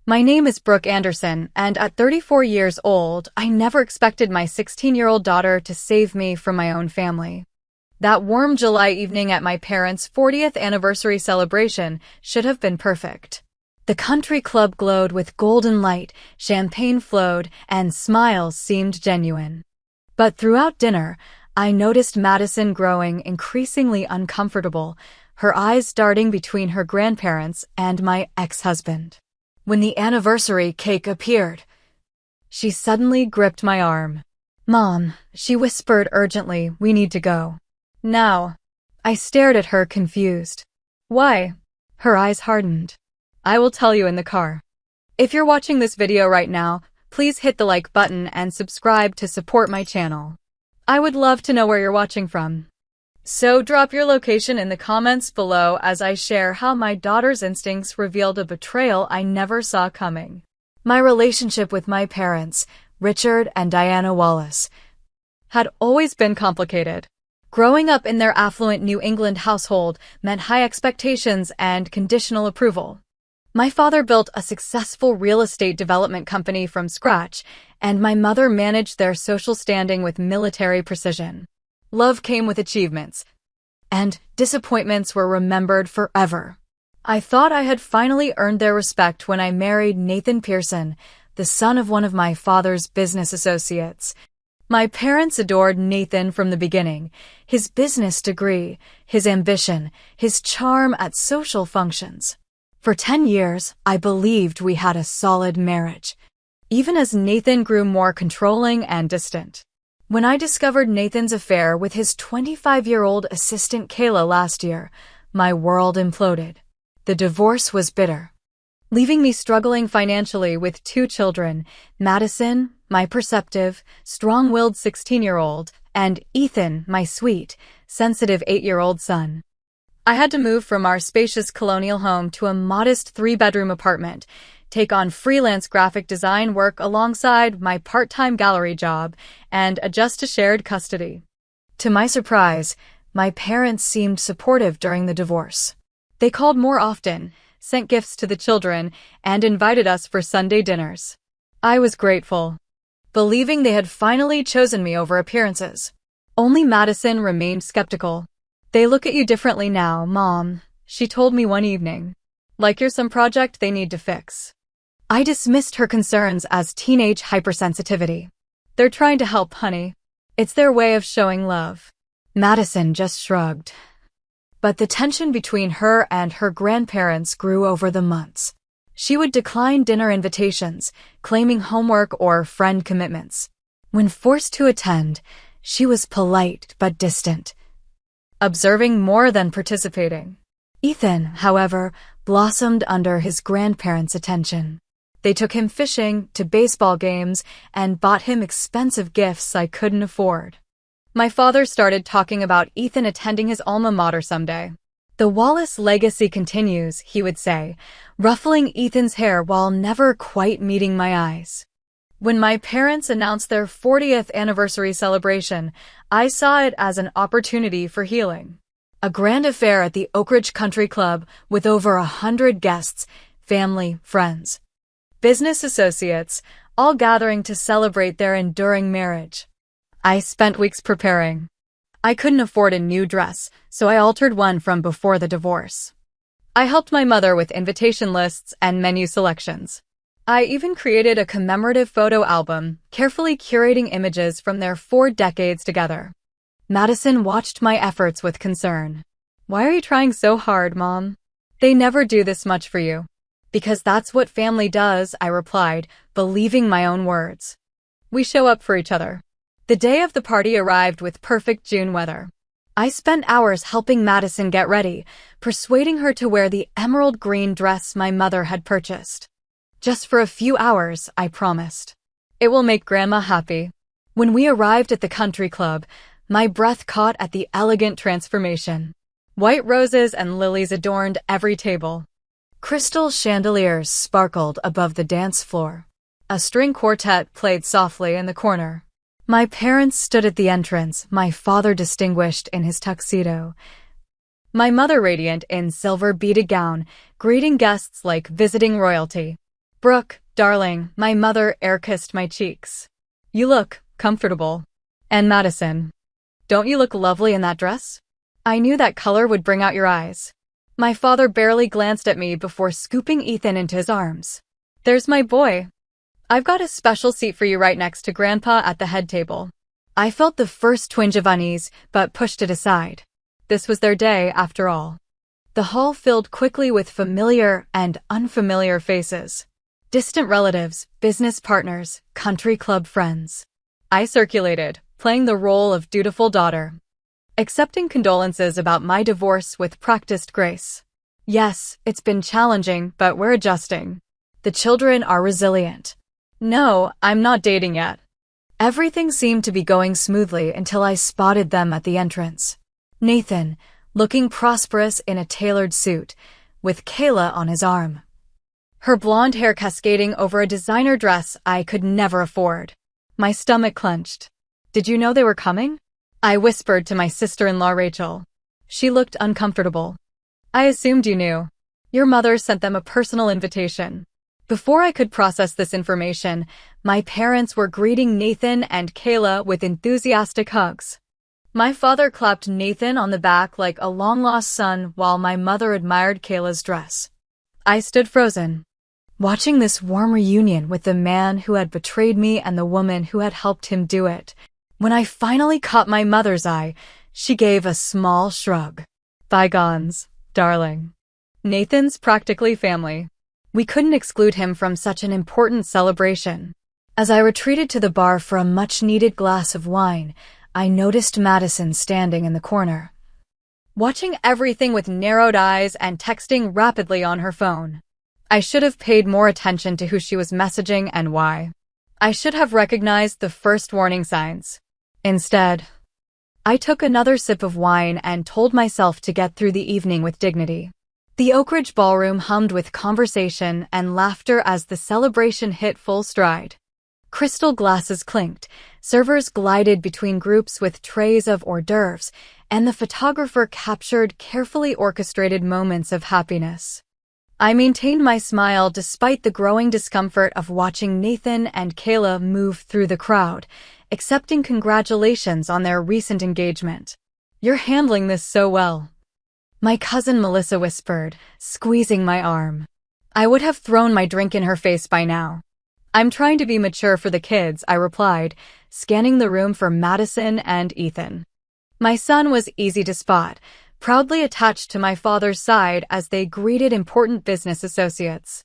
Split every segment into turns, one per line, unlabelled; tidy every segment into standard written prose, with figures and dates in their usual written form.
My name is Brooke Anderson, and at 34 years old, I never expected my 16-year-old daughter to save me from my own family. That warm July evening at my parents' 40th anniversary celebration should have been perfect. The country club glowed with golden light, champagne flowed, and smiles seemed genuine. But throughout dinner, I noticed Madison growing increasingly uncomfortable, her eyes darting between her grandparents and my ex-husband. When the anniversary cake appeared, she suddenly gripped my arm. "Mom," she whispered urgently, "we need to go. Now." I stared at her confused. "Why?" Her eyes hardened. "I will tell you in the car." If you're watching this video right now, please hit the like button and subscribe to support my channel. I would love to know where you're watching from. So drop your location in the comments below as I share how my daughter's instincts revealed a betrayal I never saw coming. My relationship with my parents, Richard and Diana Wallace, had always been complicated. Growing up in their affluent New England household meant high expectations and conditional approval. My father built a successful real estate development company from scratch, and my mother managed their social standing with military precision. Love came with achievements, and disappointments were remembered forever. I thought I had finally earned their respect when I married Nathan Pearson, the son of one of my father's business associates. My parents adored Nathan from the beginning, his business degree, his ambition, his charm at social functions. For 10 years, I believed we had a solid marriage, even as Nathan grew more controlling and distant. When I discovered Nathan's affair with his 25-year-old assistant Kayla last year, my world imploded. The divorce was bitter, leaving me struggling financially with 2 children, Madison, my perceptive, strong-willed 16-year-old, and Ethan, my sweet, sensitive 8-year-old son. I had to move from our spacious colonial home to a modest 3-bedroom apartment, take on freelance graphic design work alongside my part-time gallery job, and adjust to shared custody. To my surprise, my parents seemed supportive during the divorce. They called more often, sent gifts to the children, and invited us for Sunday dinners. I was grateful, believing they had finally chosen me over appearances. Only Madison remained skeptical. "They look at you differently now, Mom," she told me one evening. "Like you're some project they need to fix." I dismissed her concerns as teenage hypersensitivity. "They're trying to help, honey. It's their way of showing love." Madison just shrugged. But the tension between her and her grandparents grew over the months. She would decline dinner invitations, claiming homework or friend commitments. When forced to attend, she was polite but distant, observing more than participating. Ethan, however, blossomed under his grandparents' attention. They took him fishing, to baseball games, and bought him expensive gifts I couldn't afford. My father started talking about Ethan attending his alma mater someday. "The Wallace legacy continues," he would say, ruffling Ethan's hair while never quite meeting my eyes. When my parents announced their 40th anniversary celebration, I saw it as an opportunity for healing. A grand affair at the Oak Ridge Country Club with over 100 guests, family, friends, business associates, all gathering to celebrate their enduring marriage. I spent weeks preparing. I couldn't afford a new dress, so I altered one from before the divorce. I helped my mother with invitation lists and menu selections. I even created a commemorative photo album, carefully curating images from their 4 decades together. Madison watched my efforts with concern. "Why are you trying so hard, Mom? They never do this much for you." "Because that's what family does," I replied, believing my own words. "We show up for each other." The day of the party arrived with perfect June weather. I spent hours helping Madison get ready, persuading her to wear the emerald green dress my mother had purchased. "Just for a few hours," I promised. "It will make Grandma happy." When we arrived at the country club, my breath caught at the elegant transformation. White roses and lilies adorned every table. Crystal chandeliers sparkled above the dance floor. A string quartet played softly in the corner. My parents stood at the entrance, my father distinguished in his tuxedo, my mother radiant in silver beaded gown, greeting guests like visiting royalty. Brooke, darling, my mother air-kissed my cheeks. You look comfortable. And Madison, don't you look lovely in that dress? I knew that color would bring out your eyes. My father barely glanced at me before scooping Ethan into his arms. There's my boy. I've got a special seat for you right next to Grandpa at the head table. I felt the first twinge of unease, but pushed it aside. This was their day, after all. The hall filled quickly with familiar and unfamiliar faces. Distant relatives, business partners, country club friends. I circulated, playing the role of dutiful daughter, accepting condolences about my divorce with practiced grace. Yes, it's been challenging, but we're adjusting. The children are resilient. No, I'm not dating yet. Everything seemed to be going smoothly until I spotted them at the entrance. Nathan, looking prosperous in a tailored suit, with Kayla on his arm. Her blonde hair cascading over a designer dress I could never afford. My stomach clenched. Did you know they were coming? I whispered to my sister-in-law Rachel. She looked uncomfortable. I assumed you knew. Your mother sent them a personal invitation. Before I could process this information, my parents were greeting Nathan and Kayla with enthusiastic hugs. My father clapped Nathan on the back like a long-lost son while my mother admired Kayla's dress. I stood frozen, watching this warm reunion with the man who had betrayed me and the woman who had helped him do it. When I finally caught my mother's eye, she gave a small shrug. Bygones, darling. Nathan's practically family. We couldn't exclude him from such an important celebration. As I retreated to the bar for a much-needed glass of wine, I noticed Madison standing in the corner, watching everything with narrowed eyes and texting rapidly on her phone. I should have paid more attention to who she was messaging and why. I should have recognized the first warning signs. Instead, I took another sip of wine and told myself to get through the evening with dignity. The Oak Ridge Ballroom hummed with conversation and laughter as the celebration hit full stride. Crystal glasses clinked, servers glided between groups with trays of hors d'oeuvres, and the photographer captured carefully orchestrated moments of happiness. I maintained my smile despite the growing discomfort of watching Nathan and Kayla move through the crowd, accepting congratulations on their recent engagement. You're handling this so well, my cousin Melissa whispered, squeezing my arm. I would have thrown my drink in her face by now. I'm trying to be mature for the kids, I replied, scanning the room for Madison and Ethan. My son was easy to spot, proudly attached to my father's side as they greeted important business associates.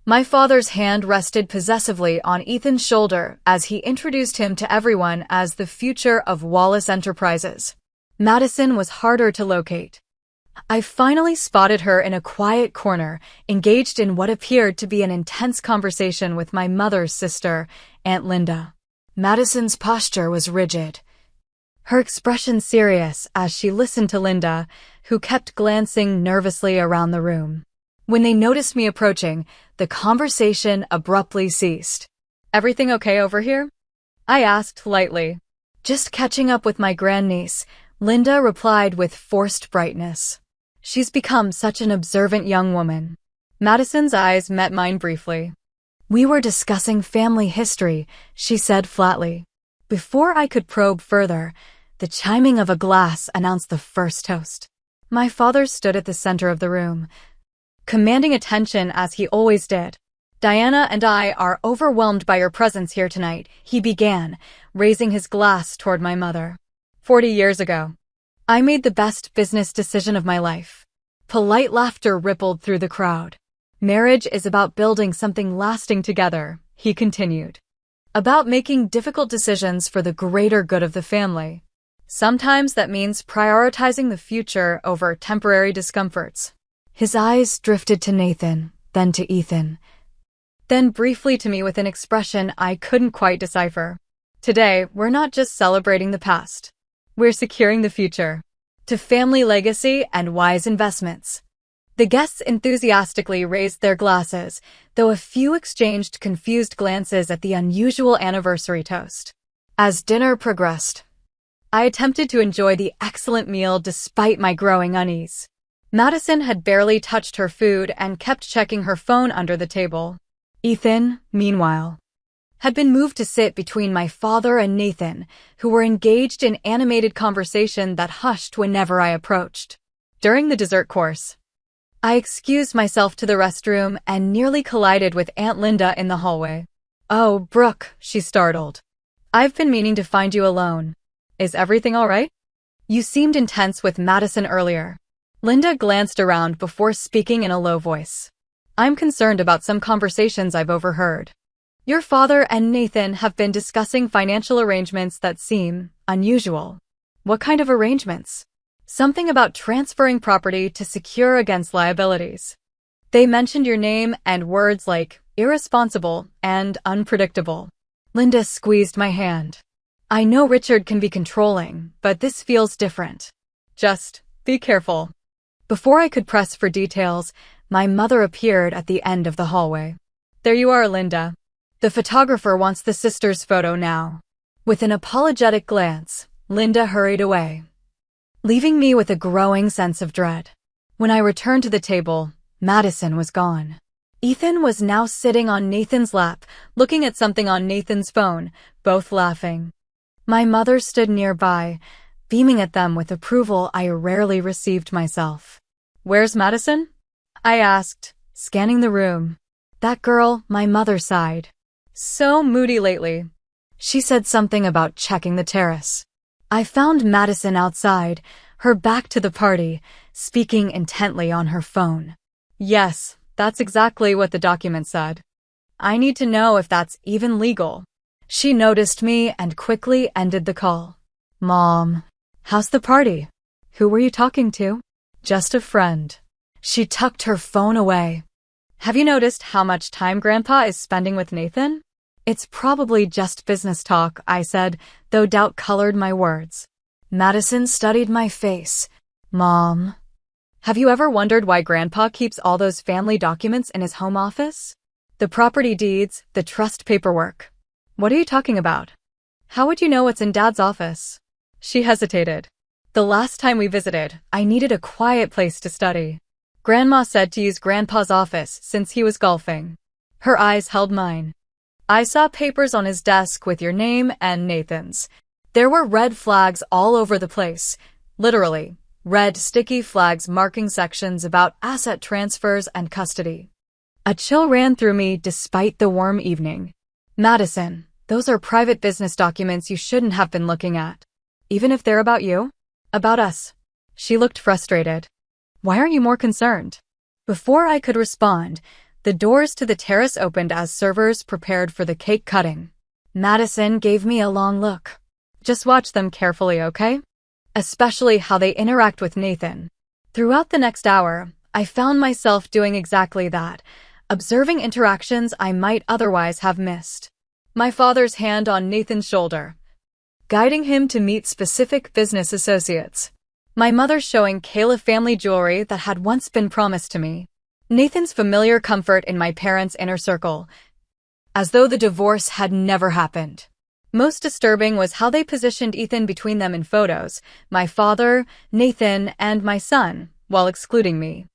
My father's hand rested possessively on Ethan's shoulder as he introduced him to everyone as the future of Wallace Enterprises. Madison was harder to locate. I finally spotted her in a quiet corner, engaged in what appeared to be an intense conversation with my mother's sister, Aunt Linda. Madison's posture was rigid, her expression serious as she listened to Linda, who kept glancing nervously around the room. When they noticed me approaching, the conversation abruptly ceased. Everything okay over here? I asked lightly. Just catching up with my grandniece, Linda replied with forced brightness. She's become such an observant young woman. Madison's eyes met mine briefly. We were discussing family history, she said flatly. Before I could probe further, the chiming of a glass announced the first toast. My father stood at the center of the room, commanding attention as he always did. Diana and I are overwhelmed by your presence here tonight, he began, raising his glass toward my mother. 40 years ago, I made the best business decision of my life. Polite laughter rippled through the crowd. Marriage is about building something lasting together, he continued. About making difficult decisions for the greater good of the family. Sometimes that means prioritizing the future over temporary discomforts. His eyes drifted to Nathan, then to Ethan, then briefly to me with an expression I couldn't quite decipher. Today, we're not just celebrating the past. We're securing the future. To family legacy and wise investments. The guests enthusiastically raised their glasses, though a few exchanged confused glances at the unusual anniversary toast. As dinner progressed, I attempted to enjoy the excellent meal despite my growing unease. Madison had barely touched her food and kept checking her phone under the table. Ethan, meanwhile, had been moved to sit between my father and Nathan, who were engaged in animated conversation that hushed whenever I approached. During the dessert course, I excused myself to the restroom and nearly collided with Aunt Linda in the hallway. "Oh, Brooke," she startled. "I've been meaning to find you alone. Is everything all right? You seemed intense with Madison earlier." Linda glanced around before speaking in a low voice. "I'm concerned about some conversations I've overheard. Your father and Nathan have been discussing financial arrangements that seem unusual." "What kind of arrangements?" "Something about transferring property to secure against liabilities. They mentioned your name and words like irresponsible and unpredictable." Linda squeezed my hand. "I know Richard can be controlling, but this feels different. Just be careful." Before I could press for details, my mother appeared at the end of the hallway. "There you are, Linda. The photographer wants the sisters' photo now." With an apologetic glance, Linda hurried away, leaving me with a growing sense of dread. When I returned to the table, Madison was gone. Ethan was now sitting on Nathan's lap, looking at something on Nathan's phone, both laughing. My mother stood nearby, beaming at them with approval I rarely received myself. "Where's Madison?" I asked, scanning the room. "That girl," my mother sighed. "So moody lately." She said something about checking the terrace. I found Madison outside, her back to the party, speaking intently on her phone. "Yes, that's exactly what the document said. I need to know if that's even legal." She noticed me and quickly ended the call. "Mom, how's the party? Who were you talking to?" "Just a friend." She tucked her phone away. "Have you noticed how much time Grandpa is spending with Nathan?" "It's probably just business talk," I said, though doubt colored my words. Madison studied my face. "Mom, have you ever wondered why Grandpa keeps all those family documents in his home office? The property deeds, the trust paperwork." "What are you talking about? How would you know what's in Dad's office?" She hesitated. "The last time we visited, I needed a quiet place to study. Grandma said to use Grandpa's office since he was golfing." Her eyes held mine. "I saw papers on his desk with your name and Nathan's. There were red flags all over the place. Literally, red sticky flags marking sections about asset transfers and custody." A chill ran through me despite the warm evening. "Madison, those are private business documents you shouldn't have been looking at. Even if they're about you?" "About us." She looked frustrated. "Why aren't you more concerned?" Before I could respond, the doors to the terrace opened as servers prepared for the cake cutting. Madison gave me a long look. "Just watch them carefully, okay? Especially how they interact with Nathan." Throughout the next hour, I found myself doing exactly that, observing interactions I might otherwise have missed. My father's hand on Nathan's shoulder, guiding him to meet specific business associates. My mother showing Kayla family jewelry that had once been promised to me. Nathan's familiar comfort in my parents' inner circle, as though the divorce had never happened. Most disturbing was how they positioned Ethan between them in photos, my father, Nathan, and my son, while excluding me.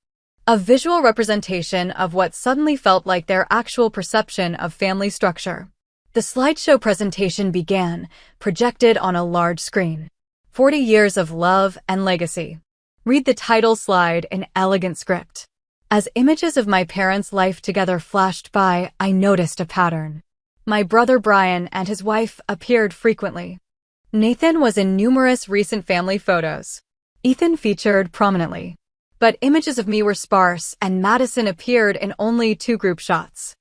A visual representation of what suddenly felt like their actual perception of family structure. The slideshow presentation began, projected on a large screen. 40 years of love and legacy. Read the title slide in elegant script. As images of my parents' life together flashed by, I noticed a pattern. My brother Brian and his wife appeared frequently. Nathan was in numerous recent family photos. Ethan featured prominently. But images of me were sparse, and Madison appeared in only 2 group shots.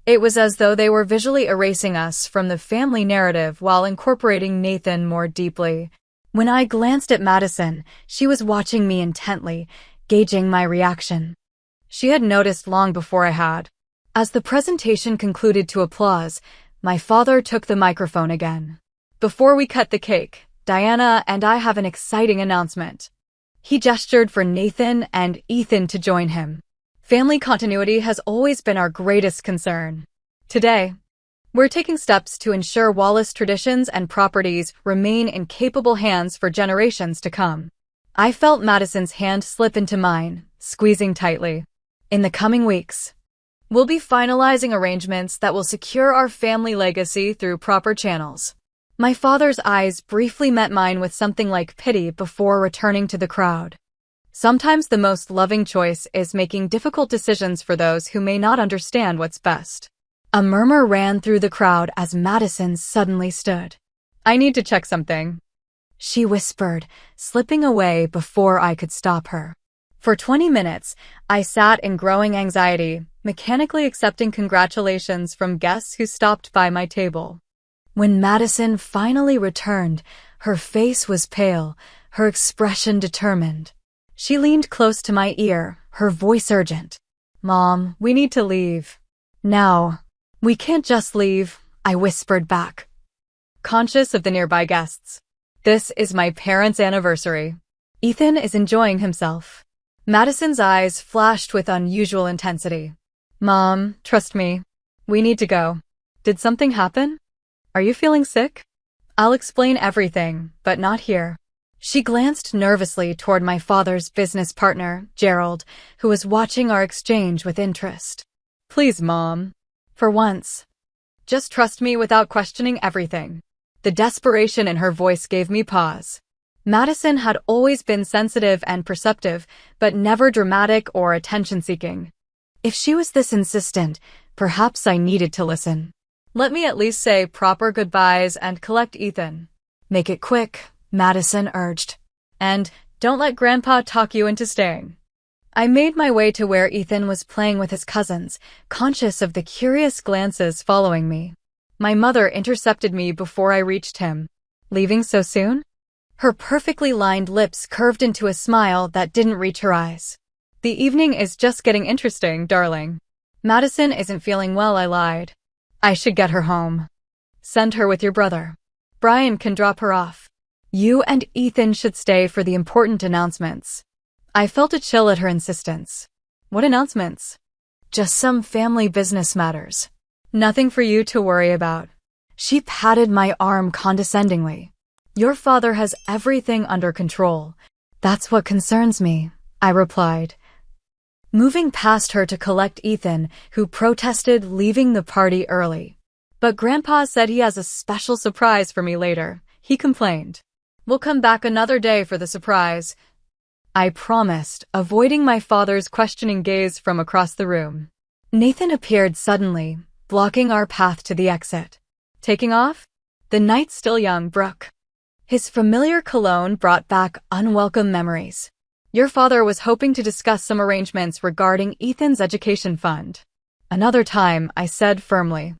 It was as though they were visually erasing us from the family narrative while incorporating Nathan more deeply. When I glanced at Madison, she was watching me intently, gauging my reaction. She had noticed long before I had. As the presentation concluded to applause, my father took the microphone again. "Before we cut the cake, Diana and I have an exciting announcement." He gestured for Nathan and Ethan to join him. "Family continuity has always been our greatest concern. Today, we're taking steps to ensure Wallace traditions and properties remain in capable hands for generations to come." I felt Madison's hand slip into mine, squeezing tightly. "In the coming weeks, We'll be finalizing arrangements that will secure our family legacy through proper channels. My father's eyes briefly met mine with something like pity before returning to the crowd. Sometimes the most loving choice is making difficult decisions for those who may not understand what's best. A murmur ran through the crowd as Madison suddenly stood. I need to check something, she whispered, slipping away before I could stop her. For 20 minutes, I sat in growing anxiety, mechanically accepting congratulations from guests who stopped by my table. When Madison finally returned, her face was pale, her expression determined. She leaned close to my ear, her voice urgent. Mom, we need to leave. Now. We can't just leave, I whispered back, conscious of the nearby guests. This is my parents' anniversary. Ethan is enjoying himself. Madison's eyes flashed with unusual intensity. Mom, trust me. We need to go. Did something happen? Are you feeling sick? I'll explain everything, but not here. She glanced nervously toward my father's business partner, Gerald, who was watching our exchange with interest. Please, Mom. For once. Just trust me without questioning everything. The desperation in her voice gave me pause. Madison had always been sensitive and perceptive, but never dramatic or attention-seeking. If she was this insistent, perhaps I needed to listen. Let me at least say proper goodbyes and collect Ethan. Make it quick, Madison urged. And don't let Grandpa talk you into staying. I made my way to where Ethan was playing with his cousins, conscious of the curious glances following me. My mother intercepted me before I reached him. Leaving so soon? Her perfectly lined lips curved into a smile that didn't reach her eyes. The evening is just getting interesting, darling. Madison isn't feeling well, I lied. I should get her home. Send her with your brother. Brian can drop her off. You and Ethan should stay for the important announcements. I felt a chill at her insistence. What announcements? Just some family business matters. Nothing for you to worry about. She patted my arm condescendingly. Your father has everything under control. That's what concerns me, I replied, moving past her to collect Ethan, who protested leaving the party early. But Grandpa said he has a special surprise for me later, he complained. We'll come back another day for the surprise, I promised, avoiding my father's questioning gaze from across the room. Nathan appeared suddenly, blocking our path to the exit. Taking off? The night's still young, Brooke. His familiar cologne brought back unwelcome memories. Your father was hoping to discuss some arrangements regarding Ethan's education fund. Another time, I said firmly,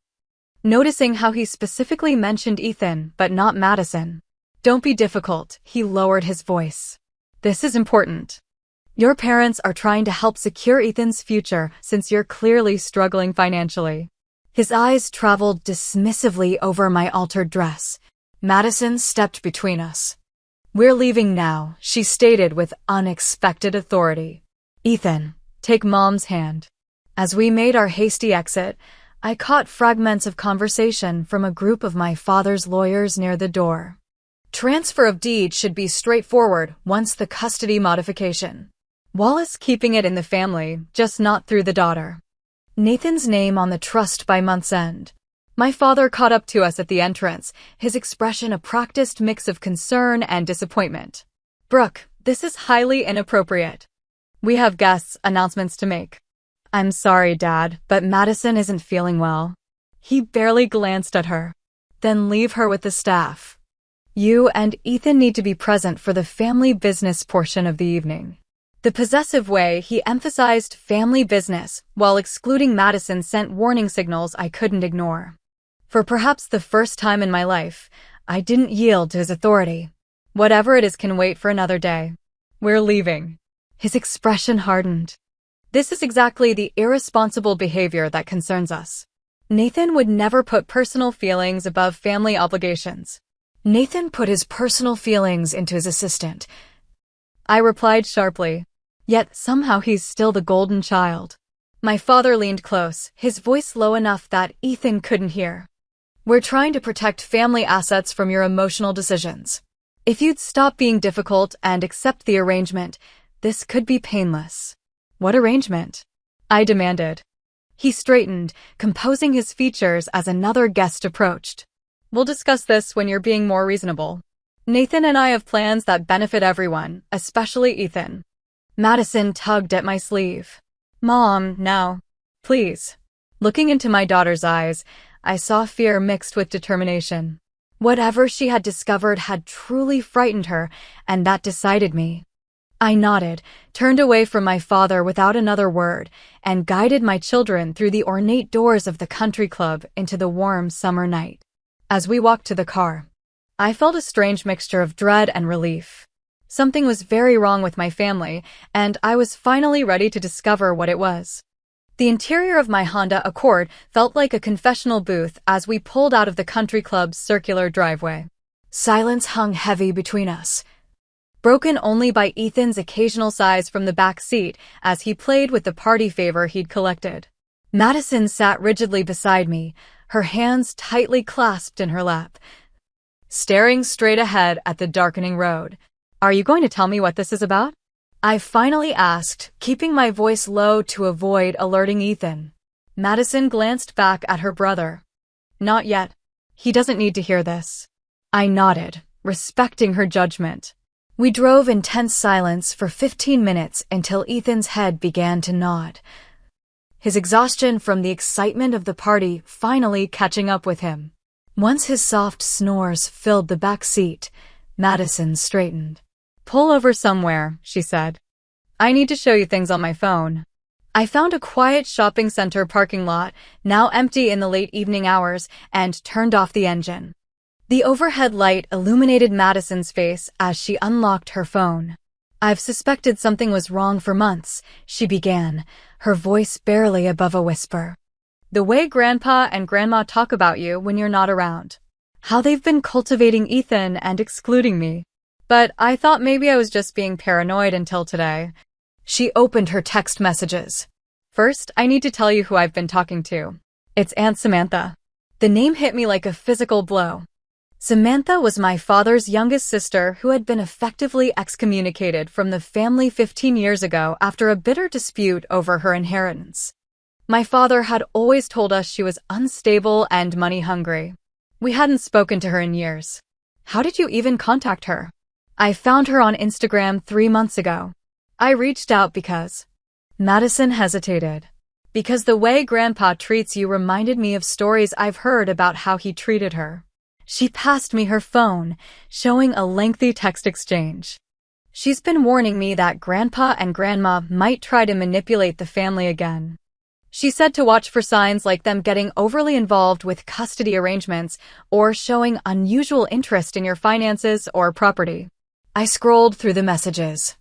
noticing how he specifically mentioned Ethan but not Madison. Don't be difficult, he lowered his voice. This is important. Your parents are trying to help secure Ethan's future since you're clearly struggling financially. His eyes traveled dismissively over my altered dress. Madison stepped between us. We're leaving now, she stated with unexpected authority. Ethan, take Mom's hand. As we made our hasty exit, I caught fragments of conversation from a group of my father's lawyers near the door. Transfer of deed should be straightforward once the custody modification. Wallace keeping it in the family, just not through the daughter. Nathan's name on the trust by month's end. My father caught up to us at the entrance, his expression a practiced mix of concern and disappointment. Brooke, this is highly inappropriate. We have guests' announcements to make. I'm sorry, Dad, but Madison isn't feeling well. He barely glanced at her. Then leave her with the staff. You and Ethan need to be present for the family business portion of the evening. The possessive way he emphasized family business while excluding Madison sent warning signals I couldn't ignore. For perhaps the first time in my life, I didn't yield to his authority. Whatever it is can wait for another day. We're leaving. His expression hardened. This is exactly the irresponsible behavior that concerns us. Nathan would never put personal feelings above family obligations. Nathan put his personal feelings into his assistant. I replied sharply. Yet somehow he's still the golden child. My father leaned close, his voice low enough that Ethan couldn't hear. We're trying to protect family assets from your emotional decisions. If you'd stop being difficult and accept the arrangement, this could be painless. What arrangement? I demanded. He straightened, composing his features as another guest approached. We'll discuss this when you're being more reasonable. Nathan and I have plans that benefit everyone, especially Ethan. Madison tugged at my sleeve. Mom, now. Please. Looking into my daughter's eyes, I saw fear mixed with determination. Whatever she had discovered had truly frightened her, and that decided me. I nodded, turned away from my father without another word, and guided my children through the ornate doors of the country club into the warm summer night. As we walked to the car, I felt a strange mixture of dread and relief. Something was very wrong with my family, and I was finally ready to discover what it was. The interior of my Honda Accord felt like a confessional booth as we pulled out of the country club's circular driveway. Silence hung heavy between us, broken only by Ethan's occasional sighs from the back seat as he played with the party favor he'd collected. Madison sat rigidly beside me, her hands tightly clasped in her lap, staring straight ahead at the darkening road. Are you going to tell me what this is about? I finally asked, keeping my voice low to avoid alerting Ethan. Madison glanced back at her brother. Not yet. He doesn't need to hear this. I nodded, respecting her judgment. We drove in tense silence for 15 minutes until Ethan's head began to nod, his exhaustion from the excitement of the party finally catching up with him. Once his soft snores filled the back seat, Madison straightened. Pull over somewhere, she said. I need to show you things on my phone. I found a quiet shopping center parking lot, now empty in the late evening hours, and turned off the engine. The overhead light illuminated Madison's face as she unlocked her phone. I've suspected something was wrong for months, she began, her voice barely above a whisper. The way Grandpa and Grandma talk about you when you're not around. How they've been cultivating Ethan and excluding me. But I thought maybe I was just being paranoid until today. She opened her text messages. First, I need to tell you who I've been talking to. It's Aunt Samantha. The name hit me like a physical blow. Samantha was my father's youngest sister who had been effectively excommunicated from the family 15 years ago after a bitter dispute over her inheritance. My father had always told us she was unstable and money-hungry. We hadn't spoken to her in years. How did you even contact her? I found her on Instagram 3 months ago. I reached out because... Madison hesitated. Because the way Grandpa treats you reminded me of stories I've heard about how he treated her. She passed me her phone, showing a lengthy text exchange. She's been warning me that Grandpa and Grandma might try to manipulate the family again. She said to watch for signs like them getting overly involved with custody arrangements or showing unusual interest in your finances or property. I scrolled through the messages,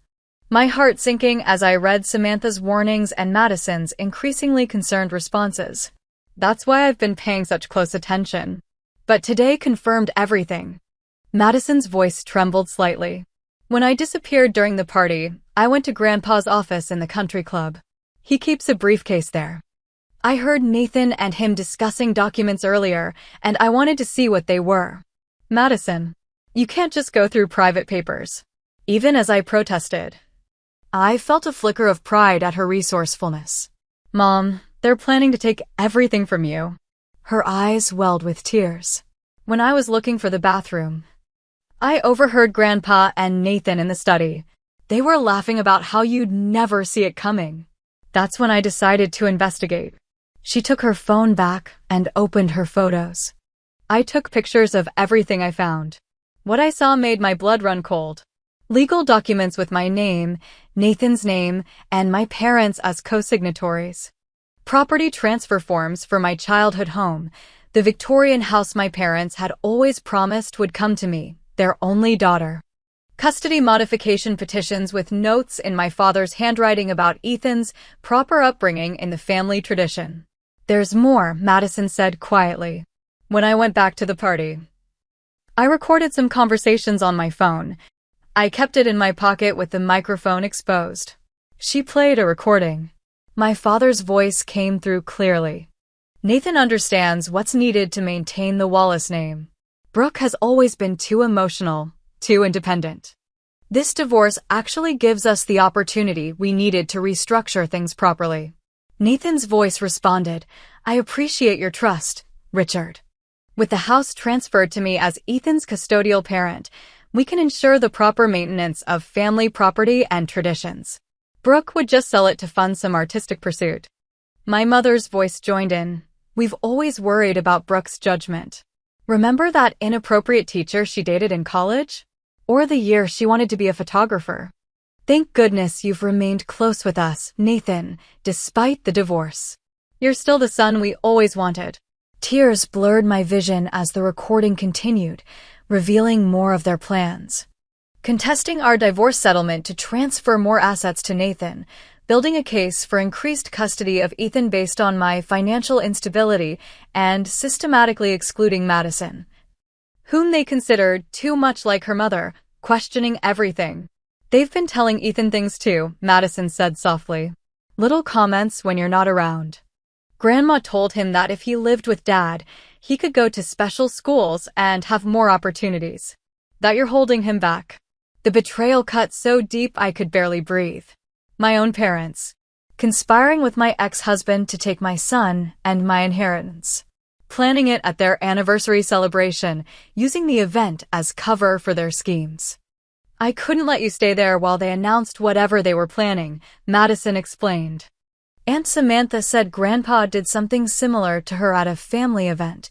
my heart sinking as I read Samantha's warnings and Madison's increasingly concerned responses. That's why I've been paying such close attention. But today confirmed everything. Madison's voice trembled slightly. When I disappeared during the party, I went to Grandpa's office in the country club. He keeps a briefcase there. I heard Nathan and him discussing documents earlier, and I wanted to see what they were. Madison, you can't just go through private papers. Even as I protested, I felt a flicker of pride at her resourcefulness. Mom, they're planning to take everything from you. Her eyes welled with tears. When I was looking for the bathroom, I overheard Grandpa and Nathan in the study. They were laughing about how you'd never see it coming. That's when I decided to investigate. She took her phone back and opened her photos. I took pictures of everything I found. What I saw made my blood run cold. Legal documents with my name, Nathan's name, and my parents as co-signatories. Property transfer forms for my childhood home, the Victorian house my parents had always promised would come to me, their only daughter. Custody modification petitions with notes in my father's handwriting about Ethan's proper upbringing in the family tradition. There's more, Madison said quietly. When I went back to the party, I recorded some conversations on my phone. I kept it in my pocket with the microphone exposed. She played a recording. My father's voice came through clearly. Nathan understands what's needed to maintain the Wallace name. Brooke has always been too emotional, too independent. This divorce actually gives us the opportunity we needed to restructure things properly. Nathan's voice responded, "I appreciate your trust, Richard. With the house transferred to me as Ethan's custodial parent, we can ensure the proper maintenance of family property and traditions. Brooke would just sell it to fund some artistic pursuit." My mother's voice joined in. "We've always worried about Brooke's judgment. Remember that inappropriate teacher she dated in college? Or the year she wanted to be a photographer? Thank goodness you've remained close with us, Nathan, despite the divorce. You're still the son we always wanted." Tears blurred my vision as the recording continued, revealing more of their plans. Contesting our divorce settlement to transfer more assets to Nathan, building a case for increased custody of Ethan based on my financial instability, and systematically excluding Madison, whom they considered too much like her mother, questioning everything. "They've been telling Ethan things too," Madison said softly. "Little comments when you're not around. Grandma told him that if he lived with Dad, he could go to special schools and have more opportunities. That you're holding him back." The betrayal cut so deep I could barely breathe. My own parents, conspiring with my ex-husband to take my son and my inheritance, planning it at their anniversary celebration, using the event as cover for their schemes. "I couldn't let you stay there while they announced whatever they were planning," Madison explained. Aunt Samantha said Grandpa did something similar to her at a family event,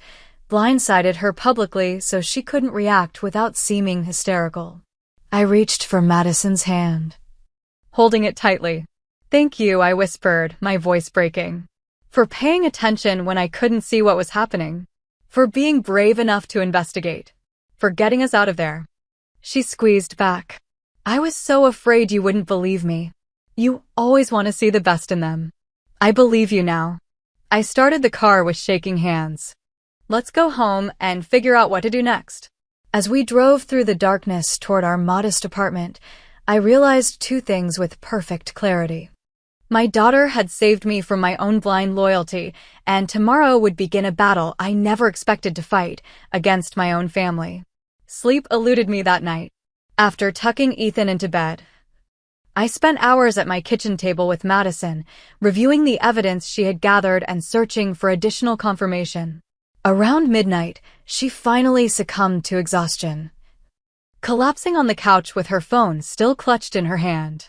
blindsided her publicly so she couldn't react without seeming hysterical. I reached for Madison's hand, holding it tightly. "Thank you," I whispered, my voice breaking. "For paying attention when I couldn't see what was happening. For being brave enough to investigate. For getting us out of there." She squeezed back. "I was so afraid you wouldn't believe me. You always want to see the best in them. I believe you now." I started the car with shaking hands. "Let's go home and figure out what to do next." As we drove through the darkness toward our modest apartment, I realized two things with perfect clarity. My daughter had saved me from my own blind loyalty, and tomorrow would begin a battle I never expected to fight against my own family. Sleep eluded me that night. After tucking Ethan into bed, I spent hours at my kitchen table with Madison, reviewing the evidence she had gathered and searching for additional confirmation. Around midnight, she finally succumbed to exhaustion, collapsing on the couch with her phone still clutched in her hand.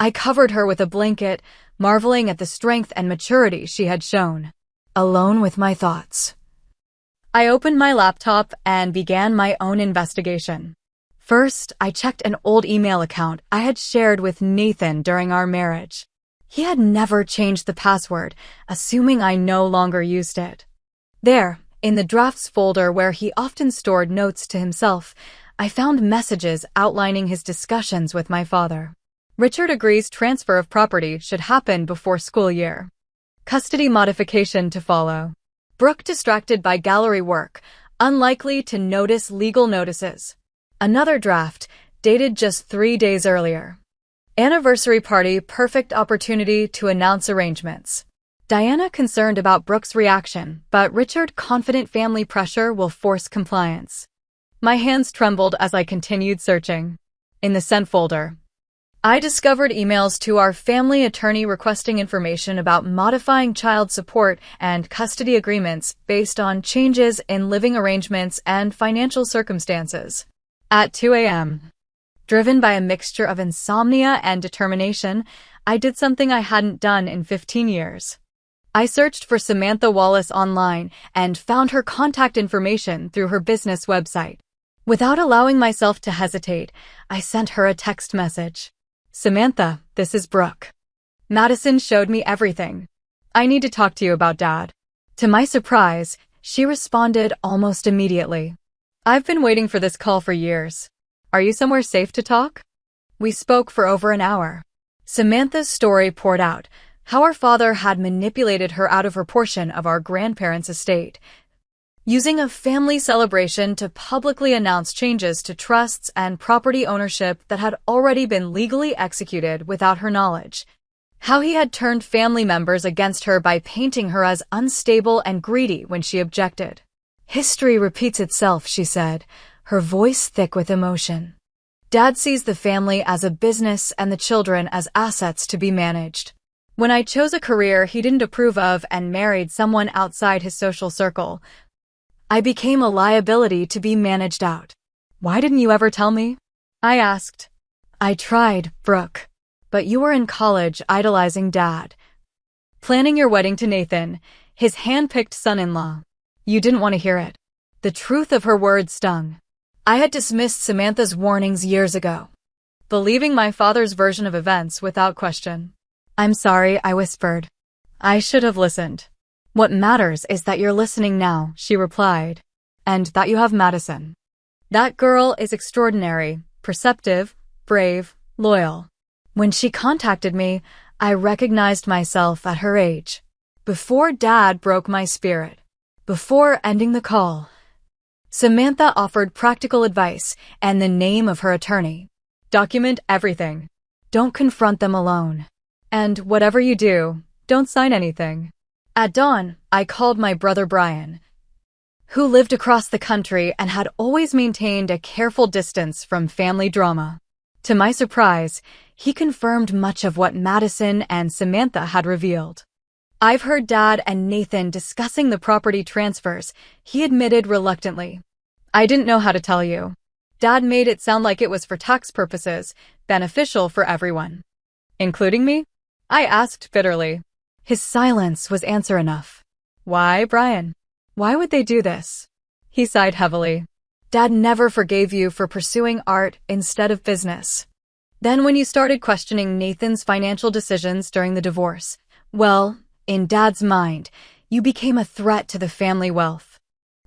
I covered her with a blanket, marveling at the strength and maturity she had shown. Alone with my thoughts, I opened my laptop and began my own investigation. First, I checked an old email account I had shared with Nathan during our marriage. He had never changed the password, assuming I no longer used it. There, in the drafts folder where he often stored notes to himself, I found messages outlining his discussions with my father. Richard agrees transfer of property should happen before school year. Custody modification to follow. Brooke distracted by gallery work, unlikely to notice legal notices. Another draft, dated just 3 days earlier. Anniversary party, perfect opportunity to announce arrangements. Diana concerned about Brooke's reaction, but Richard confident family pressure will force compliance. My hands trembled as I continued searching. In the sent folder, I discovered emails to our family attorney requesting information about modifying child support and custody agreements based on changes in living arrangements and financial circumstances. At 2 a.m., driven by a mixture of insomnia and determination, I did something I hadn't done in 15 years. I searched for Samantha Wallace online and found her contact information through her business website. Without allowing myself to hesitate, I sent her a text message. "Samantha, this is Brooke. Madison showed me everything. I need to talk to you about Dad." To my surprise, she responded almost immediately. "I've been waiting for this call for years. Are you somewhere safe to talk?" We spoke for over an hour. Samantha's story poured out, how our father had manipulated her out of her portion of our grandparents' estate, using a family celebration to publicly announce changes to trusts and property ownership that had already been legally executed without her knowledge. How he had turned family members against her by painting her as unstable and greedy when she objected. "History repeats itself," she said, her voice thick with emotion. "Dad sees the family as a business and the children as assets to be managed. When I chose a career he didn't approve of and married someone outside his social circle, I became a liability to be managed out. Why didn't you ever tell me? I asked. I tried, Brooke. But you were in college idolizing Dad, planning your wedding to Nathan, his hand-picked son-in-law. You didn't want to hear it. The truth of her words stung. I had dismissed Samantha's warnings years ago, believing my father's version of events without question. I'm sorry, I whispered. I should have listened. What matters is that you're listening now, she replied, and that you have Madison. That girl is extraordinary, perceptive, brave, loyal. When she contacted me, I recognized myself at her age. Before Dad broke my spirit, before ending the call, Samantha offered practical advice and the name of her attorney. Document everything. Don't confront them alone. And whatever you do, don't sign anything. At dawn, I called my brother Brian, who lived across the country and had always maintained a careful distance from family drama. To my surprise, he confirmed much of what Madison and Samantha had revealed. I've heard Dad and Nathan discussing the property transfers, he admitted reluctantly. I didn't know how to tell you. Dad made it sound like it was for tax purposes, beneficial for everyone. Including me? I asked bitterly. His silence was answer enough. Why, Brian? Why would they do this? He sighed heavily. Dad never forgave you for pursuing art instead of business. Then when you started questioning Nathan's financial decisions during the divorce, well, in Dad's mind, you became a threat to the family wealth.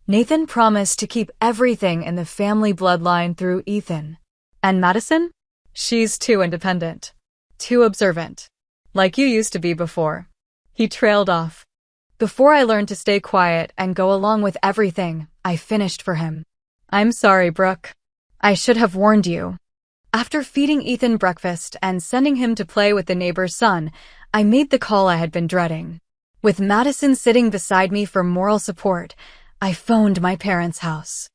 Nathan promised to keep everything in the family bloodline through Ethan. And Madison? She's too independent. Too observant. Like you used to be before. He trailed off. Before I learned to stay quiet and go along with everything, I finished for him. I'm sorry, Brooke. I should have warned you. After feeding Ethan breakfast and sending him to play with the neighbor's son, I made the call I had been dreading. With Madison sitting beside me for moral support, I phoned my parents' house.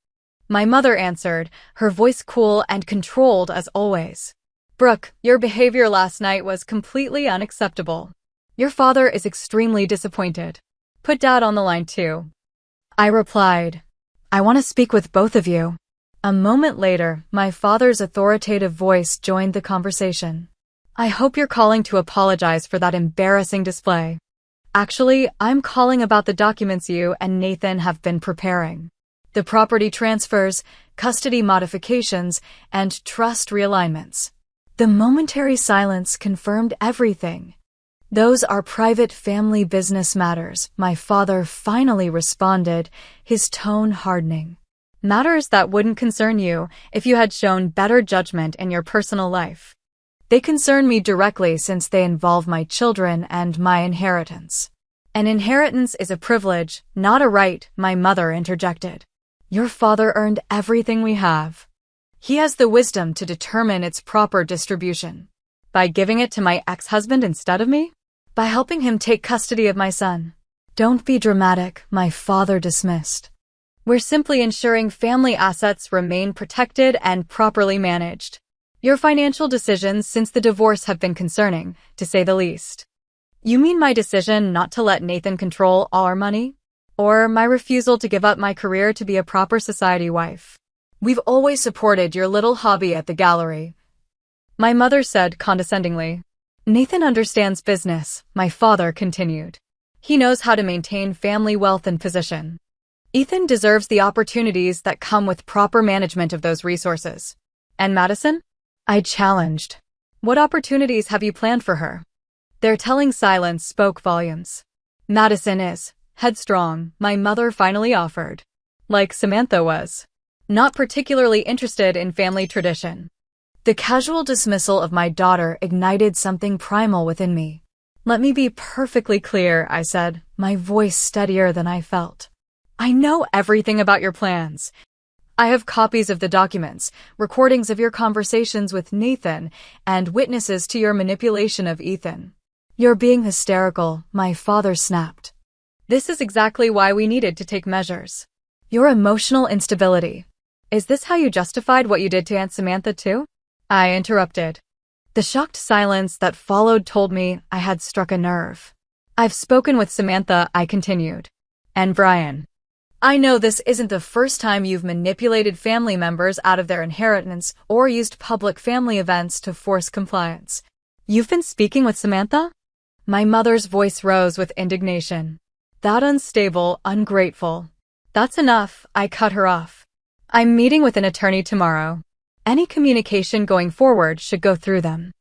My mother answered, her voice cool and controlled as always. Brooke, your behavior last night was completely unacceptable. Your father is extremely disappointed. Put Dad on the line too. I replied, I want to speak with both of you. A moment later, my father's authoritative voice joined the conversation. I hope you're calling to apologize for that embarrassing display. Actually, I'm calling about the documents you and Nathan have been preparing. The property transfers, custody modifications, and trust realignments. The momentary silence confirmed everything. Those are private family business matters, my father finally responded, his tone hardening. Matters that wouldn't concern you if you had shown better judgment in your personal life. They concern me directly since they involve my children and my inheritance. An inheritance is a privilege, not a right, my mother interjected. Your father earned everything we have. He has the wisdom to determine its proper distribution. By giving it to my ex-husband instead of me? By helping him take custody of my son. Don't be dramatic, my father dismissed. We're simply ensuring family assets remain protected and properly managed. Your financial decisions since the divorce have been concerning, to say the least. You mean my decision not to let Nathan control all our money? Or my refusal to give up my career to be a proper society wife? We've always supported your little hobby at the gallery. My mother said condescendingly. Nathan understands business, my father continued. He knows how to maintain family wealth and position. Ethan deserves the opportunities that come with proper management of those resources. And Madison? I challenged. What opportunities have you planned for her? Their telling silence spoke volumes. Madison is headstrong, my mother finally offered. Like Samantha was. Not particularly interested in family tradition. The casual dismissal of my daughter ignited something primal within me. Let me be perfectly clear, I said, my voice steadier than I felt. I know everything about your plans. I have copies of the documents, recordings of your conversations with Nathan, and witnesses to your manipulation of Ethan. You're being hysterical, my father snapped. This is exactly why we needed to take measures. Your emotional instability. Is this how you justified what you did to Aunt Samantha too? I interrupted. The shocked silence that followed told me I had struck a nerve. I've spoken with Samantha, I continued. And Brian. I know this isn't the first time you've manipulated family members out of their inheritance or used public family events to force compliance. You've been speaking with Samantha? My mother's voice rose with indignation. That unstable, ungrateful. That's enough, I cut her off. I'm meeting with an attorney tomorrow. Any communication going forward should go through them.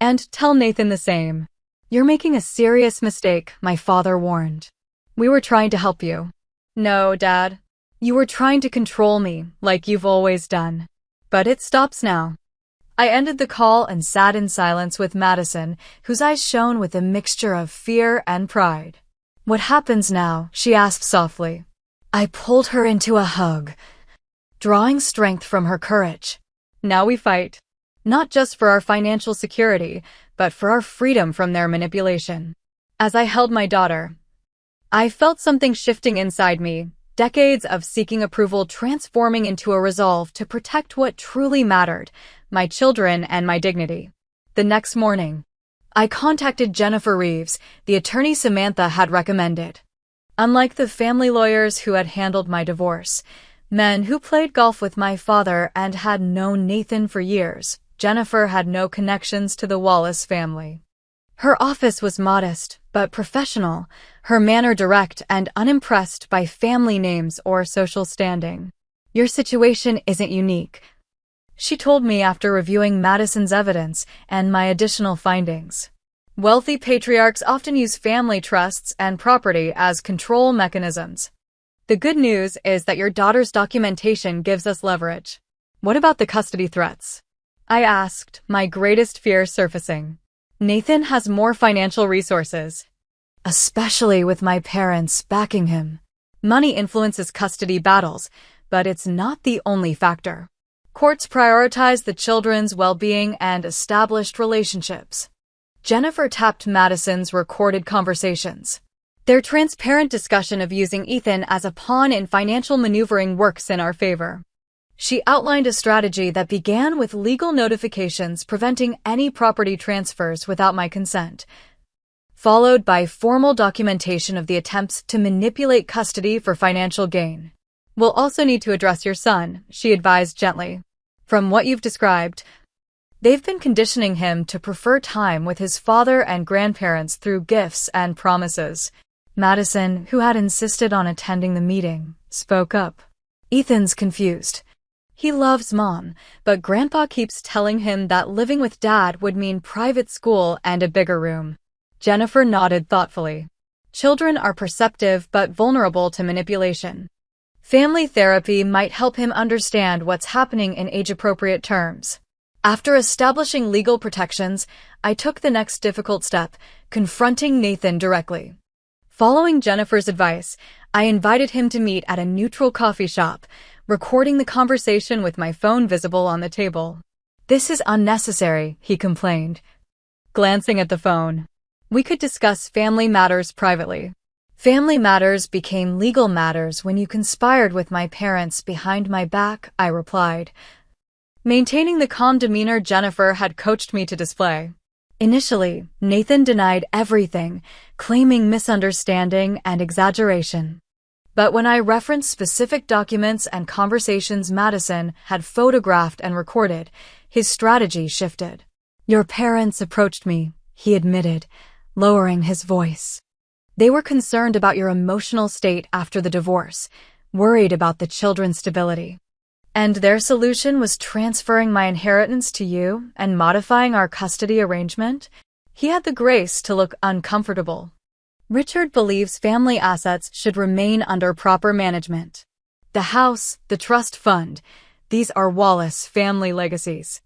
And tell Nathan the same. You're making a serious mistake, my father warned. We were trying to help you. No, Dad. You were trying to control me, like you've always done. But it stops now. I ended the call and sat in silence with Madison, whose eyes shone with a mixture of fear and pride. What happens now? She asked softly. I pulled her into a hug, drawing strength from her courage. Now we fight. Not just for our financial security, but for our freedom from their manipulation. As I held my daughter, I felt something shifting inside me, decades of seeking approval transforming into a resolve to protect what truly mattered, my children and my dignity. The next morning, I contacted Jennifer Reeves, the attorney Samantha had recommended. Unlike the family lawyers who had handled my divorce, men who played golf with my father and had known Nathan for years, Jennifer had no connections to the Wallace family. Her office was modest, but professional, her manner direct and unimpressed by family names or social standing. Your situation isn't unique, she told me after reviewing Madison's evidence and my additional findings. Wealthy patriarchs often use family trusts and property as control mechanisms. The good news is that your daughter's documentation gives us leverage. What about the custody threats? I asked, my greatest fear surfacing. Nathan has more financial resources, especially with my parents backing him. Money influences custody battles, but it's not the only factor. Courts prioritize the children's well-being and established relationships. Jennifer tapped Madison's recorded conversations. Their transparent discussion of using Ethan as a pawn in financial maneuvering works in our favor. She outlined a strategy that began with legal notifications preventing any property transfers without my consent, followed by formal documentation of the attempts to manipulate custody for financial gain. We'll also need to address your son, she advised gently. From what you've described, they've been conditioning him to prefer time with his father and grandparents through gifts and promises. Madison, who had insisted on attending the meeting, spoke up. Ethan's confused. He loves Mom, but Grandpa keeps telling him that living with Dad would mean private school and a bigger room. Jennifer nodded thoughtfully. Children are perceptive but vulnerable to manipulation. Family therapy might help him understand what's happening in age-appropriate terms. After establishing legal protections, I took the next difficult step, confronting Nathan directly. Following Jennifer's advice, I invited him to meet at a neutral coffee shop, recording the conversation with my phone visible on the table. This is unnecessary, he complained, glancing at the phone. We could discuss family matters privately. Family matters became legal matters when you conspired with my parents behind my back, I replied, maintaining the calm demeanor Jennifer had coached me to display. Initially, Nathan denied everything, claiming misunderstanding and exaggeration. But when I referenced specific documents and conversations Madison had photographed and recorded, his strategy shifted. Your parents approached me, he admitted, lowering his voice. They were concerned about your emotional state after the divorce, worried about the children's stability. And their solution was transferring my inheritance to you and modifying our custody arrangement? He had the grace to look uncomfortable. Richard believes family assets should remain under proper management. The house, the trust fund, these are Wallace family legacies.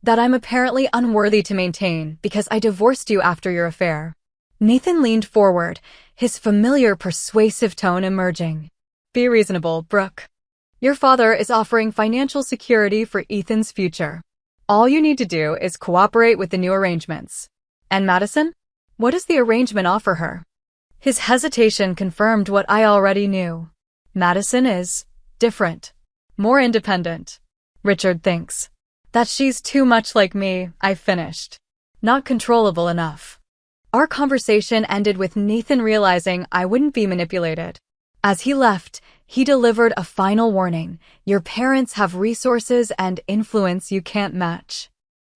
That I'm apparently unworthy to maintain because I divorced you after your affair. Nathan leaned forward, his familiar persuasive tone emerging. Be reasonable, Brooke. Your father is offering financial security for Ethan's future. All you need to do is cooperate with the new arrangements. And Madison? What does the arrangement offer her? His hesitation confirmed what I already knew. Madison is different, more independent. Richard thinks. That she's too much like me, I finished. Not controllable enough. Our conversation ended with Nathan realizing I wouldn't be manipulated. As he left, he delivered a final warning. Your parents have resources and influence you can't match.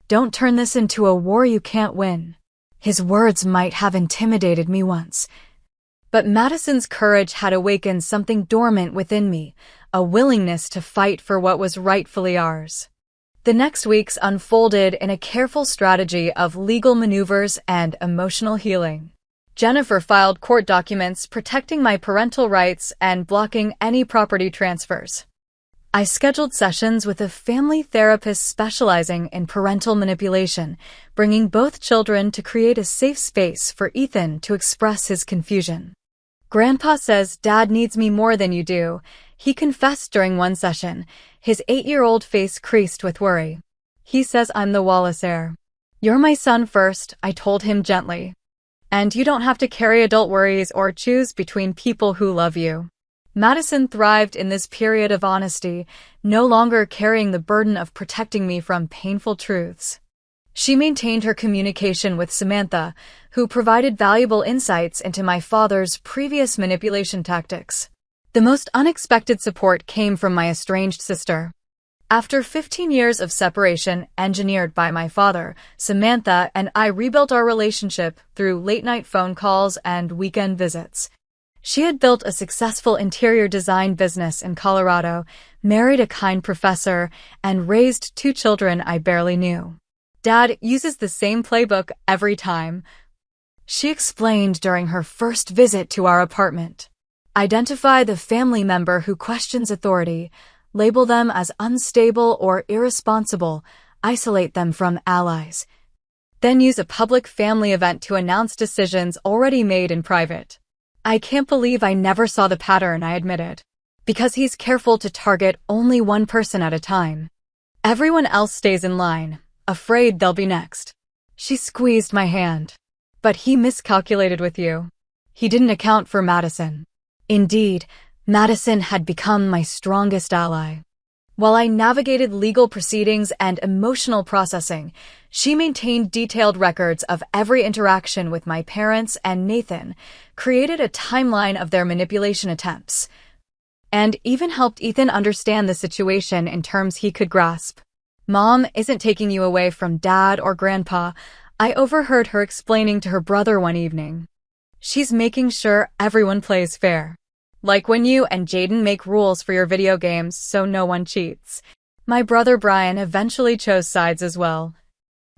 Don't turn this into a war you can't win. His words might have intimidated me once, but Madison's courage had awakened something dormant within me, a willingness to fight for what was rightfully ours. The next weeks unfolded in a careful strategy of legal maneuvers and emotional healing. Jennifer filed court documents protecting my parental rights and blocking any property transfers. I scheduled sessions with a family therapist specializing in parental manipulation, bringing both children to create a safe space for Ethan to express his confusion. Grandpa says Dad needs me more than you do, he confessed during one session, his 8-year-old face creased with worry. He says I'm the Wallace heir. You're my son first, I told him gently. And you don't have to carry adult worries or choose between people who love you. Madison thrived in this period of honesty, no longer carrying the burden of protecting me from painful truths. She maintained her communication with Samantha, who provided valuable insights into my father's previous manipulation tactics. The most unexpected support came from my estranged sister. After 15 years of separation engineered by my father, Samantha and I rebuilt our relationship through late-night phone calls and weekend visits. She had built a successful interior design business in Colorado, married a kind professor, and raised 2 children I barely knew. Dad uses the same playbook every time, she explained during her first visit to our apartment. Identify the family member who questions authority, label them as unstable or irresponsible, isolate them from allies. Then use a public family event to announce decisions already made in private. I can't believe I never saw the pattern, I admitted. Because he's careful to target only one person at a time. Everyone else stays in line, afraid they'll be next. She squeezed my hand. But he miscalculated with you. He didn't account for Madison. Indeed, Madison had become my strongest ally. While I navigated legal proceedings and emotional processing, she maintained detailed records of every interaction with my parents and Nathan, created a timeline of their manipulation attempts, and even helped Ethan understand the situation in terms he could grasp. Mom isn't taking you away from Dad or Grandpa, I overheard her explaining to her brother one evening. She's making sure everyone plays fair. Like when you and Jaden make rules for your video games so no one cheats. My brother Brian eventually chose sides as well,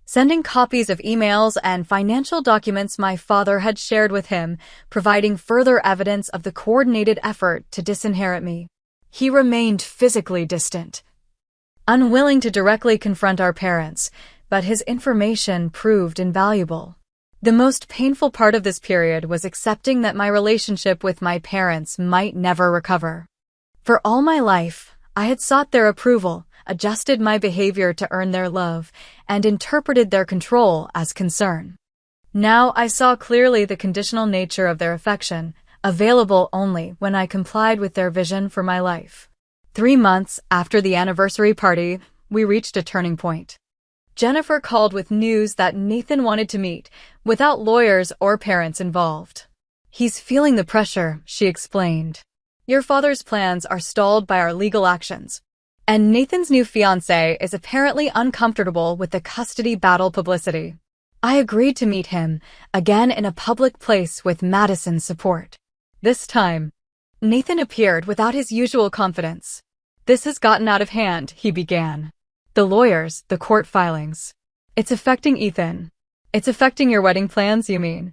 sending copies of emails and financial documents my father had shared with him, providing further evidence of the coordinated effort to disinherit me. He remained physically distant, unwilling to directly confront our parents, but his information proved invaluable. The most painful part of this period was accepting that my relationship with my parents might never recover. For all my life, I had sought their approval, adjusted my behavior to earn their love, and interpreted their control as concern. Now I saw clearly the conditional nature of their affection, available only when I complied with their vision for my life. 3 months after the anniversary party, we reached a turning point. Jennifer called with news that Nathan wanted to meet, without lawyers or parents involved. He's feeling the pressure, she explained. Your father's plans are stalled by our legal actions. And Nathan's new fiancée is apparently uncomfortable with the custody battle publicity. I agreed to meet him, again in a public place with Madison's support. This time, Nathan appeared without his usual confidence. This has gotten out of hand, he began. The lawyers, the court filings. It's affecting Ethan. It's affecting your wedding plans, you mean?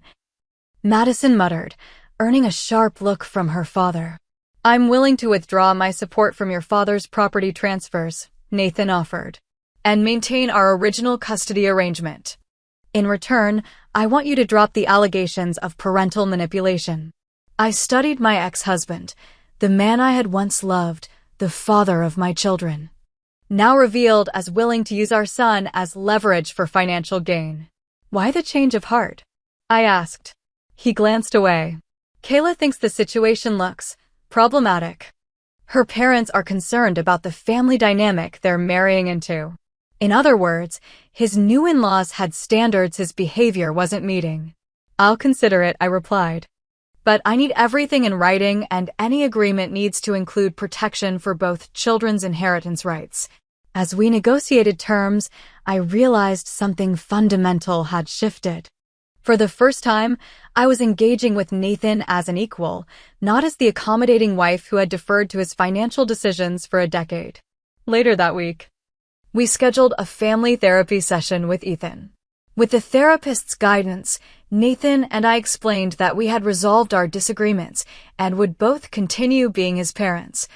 Madison muttered, earning a sharp look from her father. I'm willing to withdraw my support from your father's property transfers, Nathan offered, and maintain our original custody arrangement. In return, I want you to drop the allegations of parental manipulation. I studied my ex-husband, the man I had once loved, the father of my children, now revealed as willing to use our son as leverage for financial gain. Why the change of heart? I asked. He glanced away. Kayla thinks the situation looks problematic. Her parents are concerned about the family dynamic they're marrying into. In other words, his new in-laws had standards his behavior wasn't meeting. "I'll consider it," I replied. "But I need everything in writing, and any agreement needs to include protection for both children's inheritance rights." As we negotiated terms, I realized something fundamental had shifted. For the first time, I was engaging with Nathan as an equal, not as the accommodating wife who had deferred to his financial decisions for a decade. Later that week, we scheduled a family therapy session with Ethan. With the therapist's guidance, Nathan and I explained that we had resolved our disagreements and would both continue being his parents,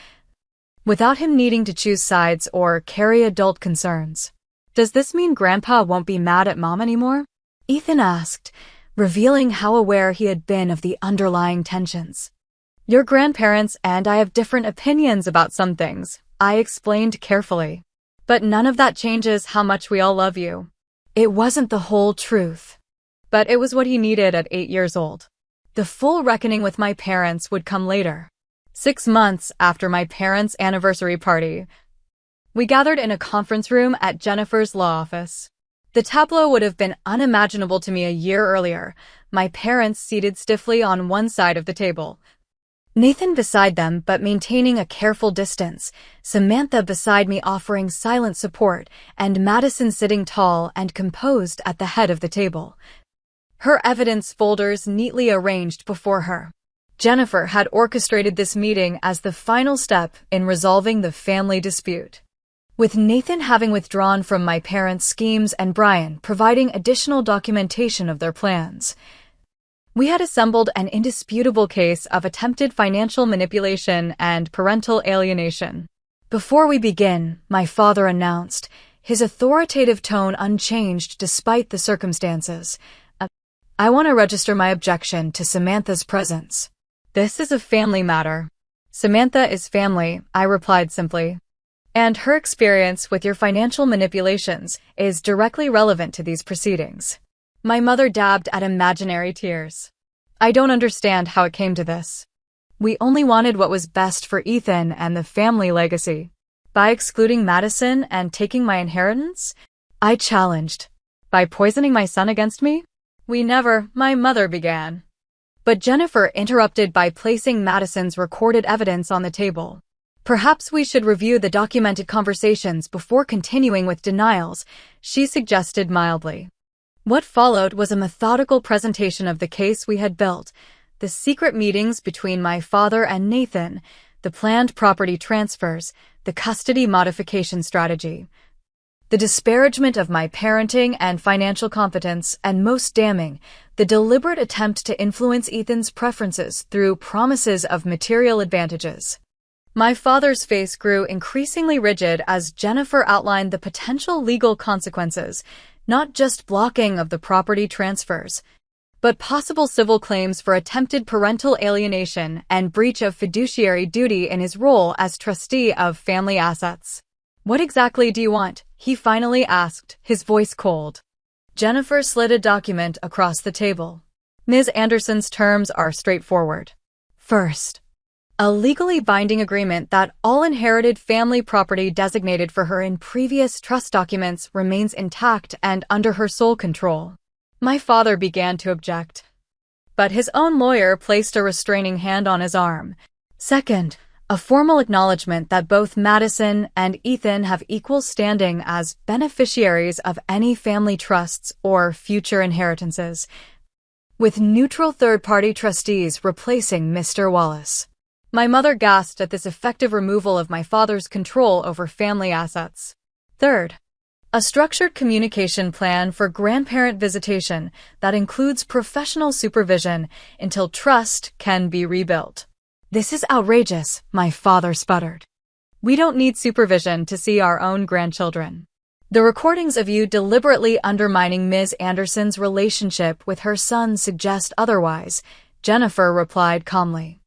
without him needing to choose sides or carry adult concerns. "Does this mean Grandpa won't be mad at Mom anymore?" Ethan asked, revealing how aware he had been of the underlying tensions. "Your grandparents and I have different opinions about some things," I explained carefully. "But none of that changes how much we all love you." It wasn't the whole truth, but it was what he needed at 8 years old. The full reckoning with my parents would come later. 6 months after my parents' anniversary party, we gathered in a conference room at Jennifer's law office. The tableau would have been unimaginable to me a year earlier, my parents seated stiffly on one side of the table, Nathan beside them but maintaining a careful distance, Samantha beside me offering silent support, and Madison sitting tall and composed at the head of the table, her evidence folders neatly arranged before her. Jennifer had orchestrated this meeting as the final step in resolving the family dispute. With Nathan having withdrawn from my parents' schemes and Brian providing additional documentation of their plans, we had assembled an indisputable case of attempted financial manipulation and parental alienation. "Before we begin," my father announced, his authoritative tone unchanged despite the circumstances, "I want to register my objection to Samantha's presence. This is a family matter." "Samantha is family," I replied simply. "And her experience with your financial manipulations is directly relevant to these proceedings." My mother dabbed at imaginary tears. "I don't understand how it came to this. We only wanted what was best for Ethan and the family legacy. By excluding Madison and taking my inheritance?" I challenged. "By poisoning my son against me?" "We never," my mother began. But Jennifer interrupted by placing Madison's recorded evidence on the table. "Perhaps we should review the documented conversations before continuing with denials," she suggested mildly. What followed was a methodical presentation of the case we had built, the secret meetings between my father and Nathan, the planned property transfers, the custody modification strategy, the disparagement of my parenting and financial competence, and most damning, the deliberate attempt to influence Ethan's preferences through promises of material advantages. My father's face grew increasingly rigid as Jennifer outlined the potential legal consequences, not just blocking of the property transfers, but possible civil claims for attempted parental alienation and breach of fiduciary duty in his role as trustee of family assets. "What exactly do you want?" he finally asked, his voice cold. Jennifer slid a document across the table. "Ms. Anderson's terms are straightforward. First, a legally binding agreement that all inherited family property designated for her in previous trust documents remains intact and under her sole control." My father began to object, but his own lawyer placed a restraining hand on his arm. "Second, a formal acknowledgement that both Madison and Ethan have equal standing as beneficiaries of any family trusts or future inheritances, with neutral third-party trustees replacing Mr. Wallace." My mother gasped at this effective removal of my father's control over family assets. Third, a structured communication plan for grandparent visitation that includes professional supervision until trust can be rebuilt. "This is outrageous," my father sputtered. "We don't need supervision to see our own grandchildren. The recordings of you deliberately undermining Ms. Anderson's relationship with her son suggest otherwise," Jennifer replied calmly.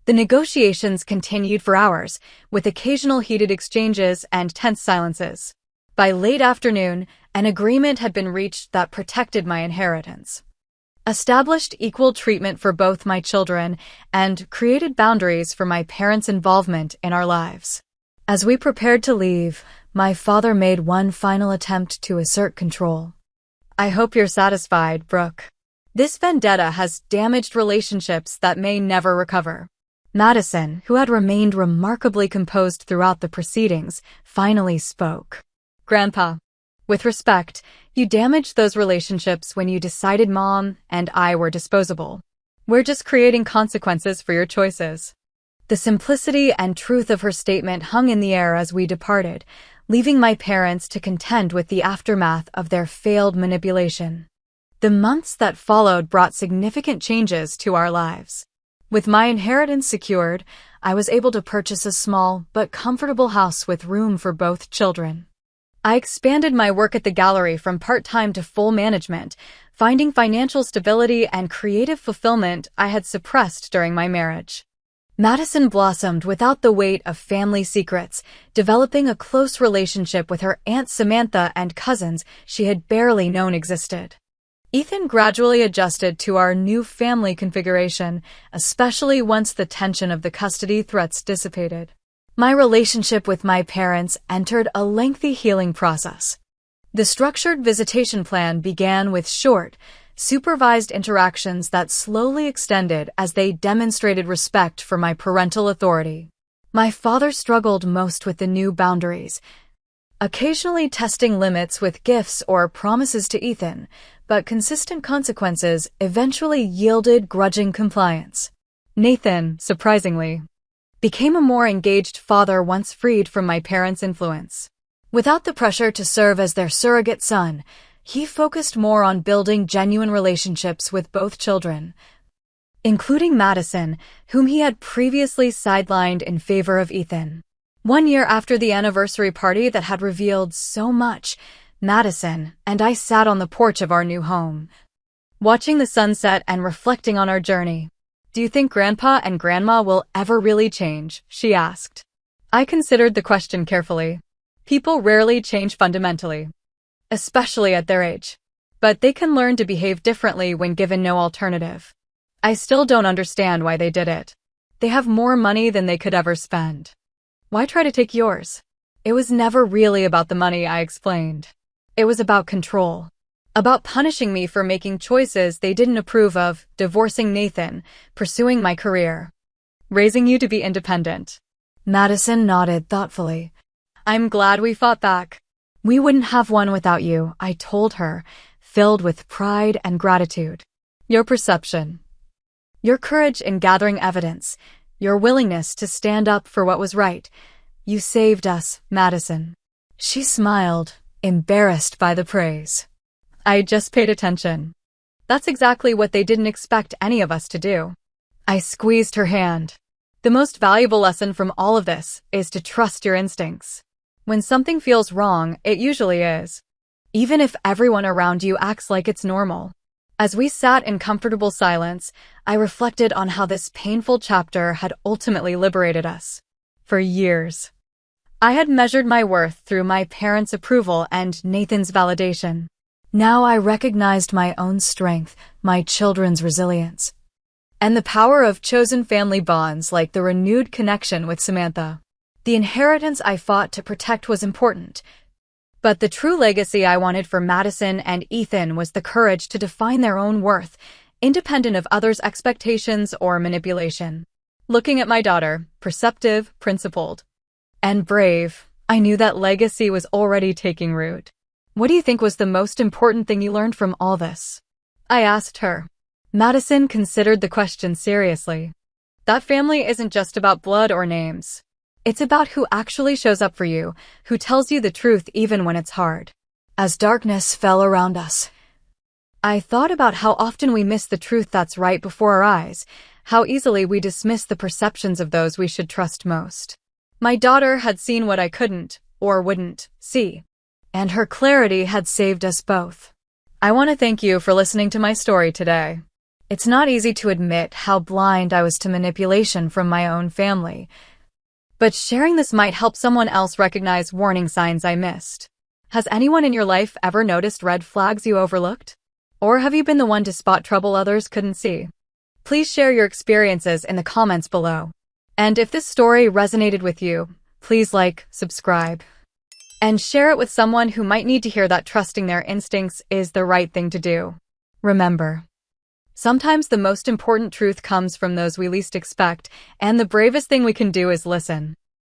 The negotiations continued for hours, with occasional heated exchanges and tense silences. By late afternoon, an agreement had been reached that protected my inheritance, established equal treatment for both my children, and created boundaries for my parents' involvement in our lives. As we prepared to leave, my father made one final attempt to assert control. I hope you're satisfied, Brooke. This vendetta has damaged relationships that may never recover. Madison, who had remained remarkably composed throughout the proceedings, finally spoke. Grandpa, with respect, you damaged those relationships when you decided Mom and I were disposable. We're just creating consequences for your choices. The simplicity and truth of her statement hung in the air as we departed, leaving my parents to contend with the aftermath of their failed manipulation. The months that followed brought significant changes to our lives. With my inheritance secured, I was able to purchase a small but comfortable house with room for both children. I expanded my work at the gallery from part-time to full management, finding financial stability and creative fulfillment I had suppressed during my marriage. Madison blossomed without the weight of family secrets, developing a close relationship with her Aunt Samantha and cousins she had barely known existed. Ethan gradually adjusted to our new family configuration, especially once the tension of the custody threats dissipated. My relationship with my parents entered a lengthy healing process. The structured visitation plan began with short, supervised interactions that slowly extended as they demonstrated respect for my parental authority. My father struggled most with the new boundaries, occasionally testing limits with gifts or promises to Ethan, but consistent consequences eventually yielded grudging compliance. Nathan, surprisingly, became a more engaged father once freed from my parents' influence. Without the pressure to serve as their surrogate son, he focused more on building genuine relationships with both children, including Madison, whom he had previously sidelined in favor of Ethan. 1 year after the anniversary party that had revealed so much, Madison and I sat on the porch of our new home, watching the sunset and reflecting on our journey. "Do you think Grandpa and Grandma will ever really change?" she asked. I considered the question carefully. People rarely change fundamentally, especially at their age. But they can learn to behave differently when given no alternative. I still don't understand why they did it. They have more money than they could ever spend. Why try to take yours? It was never really about the money, I explained. It was about control. About punishing me for making choices they didn't approve of, divorcing Nathan, pursuing my career, raising you to be independent. Madison nodded thoughtfully. I'm glad we fought back. We wouldn't have one without you, I told her, filled with pride and gratitude. Your perception, your courage in gathering evidence, your willingness to stand up for what was right. You saved us, Madison. She smiled, embarrassed by the praise. I just paid attention. That's exactly what they didn't expect any of us to do. I squeezed her hand. The most valuable lesson from all of this is to trust your instincts. When something feels wrong, it usually is, even if everyone around you acts like it's normal. As we sat in comfortable silence, I reflected on how this painful chapter had ultimately liberated us. For years, I had measured my worth through my parents' approval and Nathan's validation. Now I recognized my own strength, my children's resilience, and the power of chosen family bonds like the renewed connection with Samantha. The inheritance I fought to protect was important, but the true legacy I wanted for Madison and Ethan was the courage to define their own worth, independent of others' expectations or manipulation. Looking at my daughter, perceptive, principled, and brave, I knew that legacy was already taking root. What do you think was the most important thing you learned from all this? I asked her. Madison considered the question seriously. That family isn't just about blood or names. It's about who actually shows up for you, who tells you the truth even when it's hard. As darkness fell around us, I thought about how often we miss the truth that's right before our eyes, how easily we dismiss the perceptions of those we should trust most. My daughter had seen what I couldn't, or wouldn't, see, and her clarity had saved us both. I want to thank you for listening to my story today. It's not easy to admit how blind I was to manipulation from my own family, but sharing this might help someone else recognize warning signs I missed. Has anyone in your life ever noticed red flags you overlooked? Or have you been the one to spot trouble others couldn't see? Please share your experiences in the comments below. And if this story resonated with you, please like, subscribe, and share it with someone who might need to hear that trusting their instincts is the right thing to do. Remember, sometimes the most important truth comes from those we least expect, and the bravest thing we can do is listen.